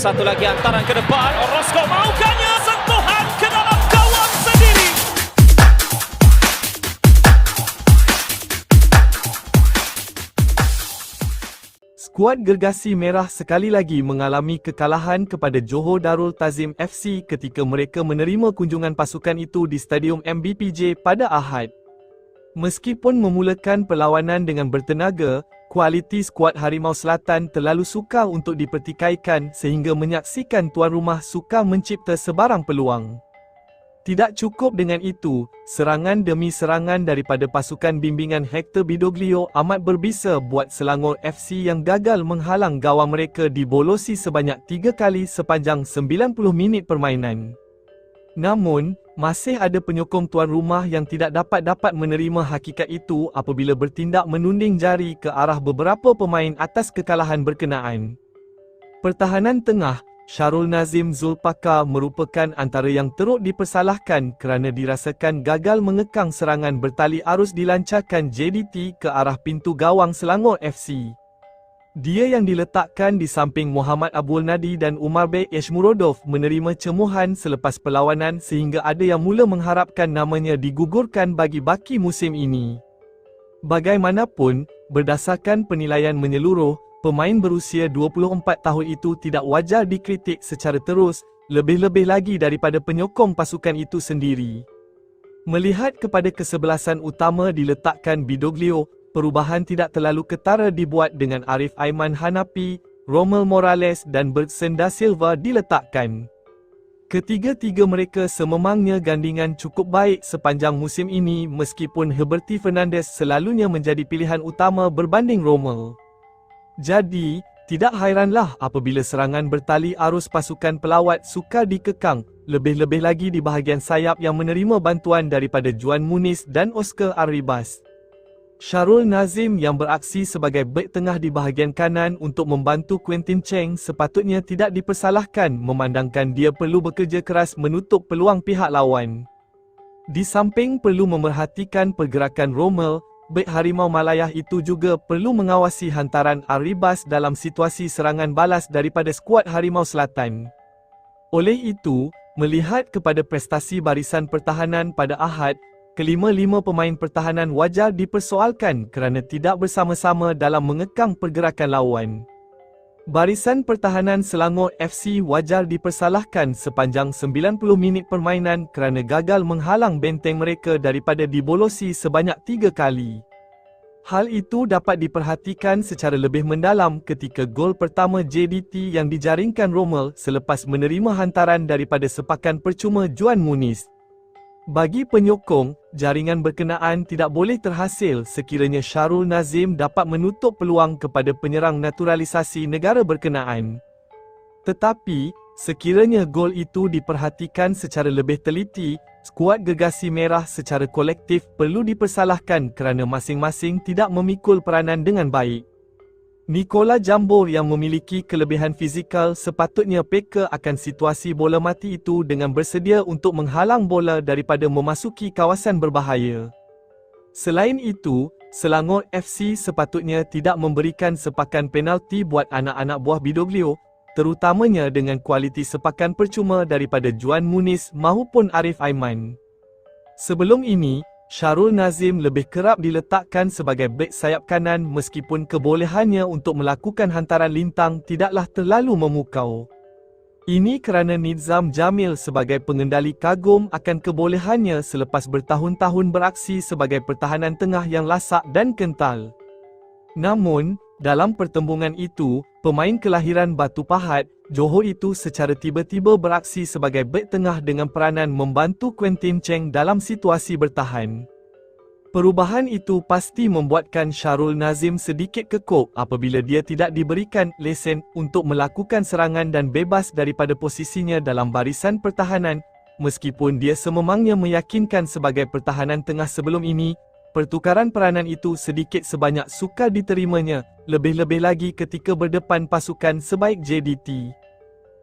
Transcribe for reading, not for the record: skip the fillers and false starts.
Satu lagi hantaran ke depan. Orozco maukahnya sentuhan ke dalam gawang sendiri. Skuad Gergasi Merah sekali lagi mengalami kekalahan kepada Johor Darul Ta'zim FC ketika mereka menerima kunjungan pasukan itu di Stadium MBPJ pada Ahad. Meskipun memulakan perlawanan dengan bertenaga, kualiti skuad Harimau Selatan terlalu sukar untuk dipertikaikan sehingga menyaksikan tuan rumah sukar mencipta sebarang peluang. Tidak cukup dengan itu, serangan demi serangan daripada pasukan bimbingan Hector Bidoglio amat berbisa buat Selangor FC yang gagal menghalang gawang mereka dibolosi sebanyak 3 kali sepanjang 90 minit permainan. Namun, masih ada penyokong tuan rumah yang tidak dapat menerima hakikat itu apabila bertindak menunding jari ke arah beberapa pemain atas kekalahan berkenaan. Pertahanan tengah, Syarul Nazim Zulpakar merupakan antara yang teruk dipersalahkan kerana dirasakan gagal mengekang serangan bertali arus dilancarkan JDT ke arah pintu gawang Selangor FC. Dia yang diletakkan di samping Muhammad Abdul Nadi dan Umar Bek Yashmurodov menerima cemuhan selepas perlawanan sehingga ada yang mula mengharapkan namanya digugurkan bagi baki musim ini. Bagaimanapun, berdasarkan penilaian menyeluruh, pemain berusia 24 tahun itu tidak wajar dikritik secara terus, lebih-lebih lagi daripada penyokong pasukan itu sendiri. Melihat kepada kesebelasan utama diletakkan Bidoglio, perubahan tidak terlalu ketara dibuat dengan Arif Aiman Hanapi, Romel Morales dan Bergson Da Silva diletakkan. Ketiga-tiga mereka sememangnya gandingan cukup baik sepanjang musim ini meskipun Heberty Fernandez selalunya menjadi pilihan utama berbanding Romel. Jadi, tidak hairanlah apabila serangan bertali arus pasukan pelawat sukar dikekang, lebih-lebih lagi di bahagian sayap yang menerima bantuan daripada Juan Muniz dan Oscar Arribas. Syarul Nazim yang beraksi sebagai bek tengah di bahagian kanan untuk membantu Quentin Cheng sepatutnya tidak dipersalahkan memandangkan dia perlu bekerja keras menutup peluang pihak lawan. Di samping perlu memerhatikan pergerakan Romel, bek Harimau Malayah itu juga perlu mengawasi hantaran Arribas dalam situasi serangan balas daripada skuad Harimau Selatan. Oleh itu, melihat kepada prestasi barisan pertahanan pada Ahad, kelima-lima pemain pertahanan wajar dipersoalkan kerana tidak bersama-sama dalam mengekang pergerakan lawan. Barisan pertahanan Selangor FC wajar dipersalahkan sepanjang 90 minit permainan kerana gagal menghalang benteng mereka daripada dibolosi sebanyak 3 kali. Hal itu dapat diperhatikan secara lebih mendalam ketika gol pertama JDT yang dijaringkan Romel selepas menerima hantaran daripada sepakan percuma Juan Muniz. Bagi penyokong, jaringan berkenaan tidak boleh terhasil sekiranya Syarul Nazim dapat menutup peluang kepada penyerang naturalisasi negara berkenaan. Tetapi, sekiranya gol itu diperhatikan secara lebih teliti, skuad Gergasi Merah secara kolektif perlu dipersalahkan kerana masing-masing tidak memikul peranan dengan baik. Nicola Jambor yang memiliki kelebihan fizikal sepatutnya peka akan situasi bola mati itu dengan bersedia untuk menghalang bola daripada memasuki kawasan berbahaya. Selain itu, Selangor FC sepatutnya tidak memberikan sepakan penalti buat anak-anak buah Bidoglio, terutamanya dengan kualiti sepakan percuma daripada Juan Muniz maupun Arif Aiman. Sebelum ini, Syarul Nazim lebih kerap diletakkan sebagai bek sayap kanan meskipun kebolehannya untuk melakukan hantaran lintang tidaklah terlalu memukau. Ini kerana Nizam Jamil sebagai pengendali kagum akan kebolehannya selepas bertahun-tahun beraksi sebagai pertahanan tengah yang lasak dan kental. Namun, dalam pertembungan itu, pemain kelahiran Batu Pahat, Johor itu secara tiba-tiba beraksi sebagai bek tengah dengan peranan membantu Quentin Cheng dalam situasi bertahan. Perubahan itu pasti membuatkan Syarul Nazim sedikit kekok apabila dia tidak diberikan lesen untuk melakukan serangan dan bebas daripada posisinya dalam barisan pertahanan, meskipun dia sememangnya meyakinkan sebagai pertahanan tengah sebelum ini. Pertukaran peranan itu sedikit sebanyak sukar diterimanya, lebih-lebih lagi ketika berdepan pasukan sebaik JDT.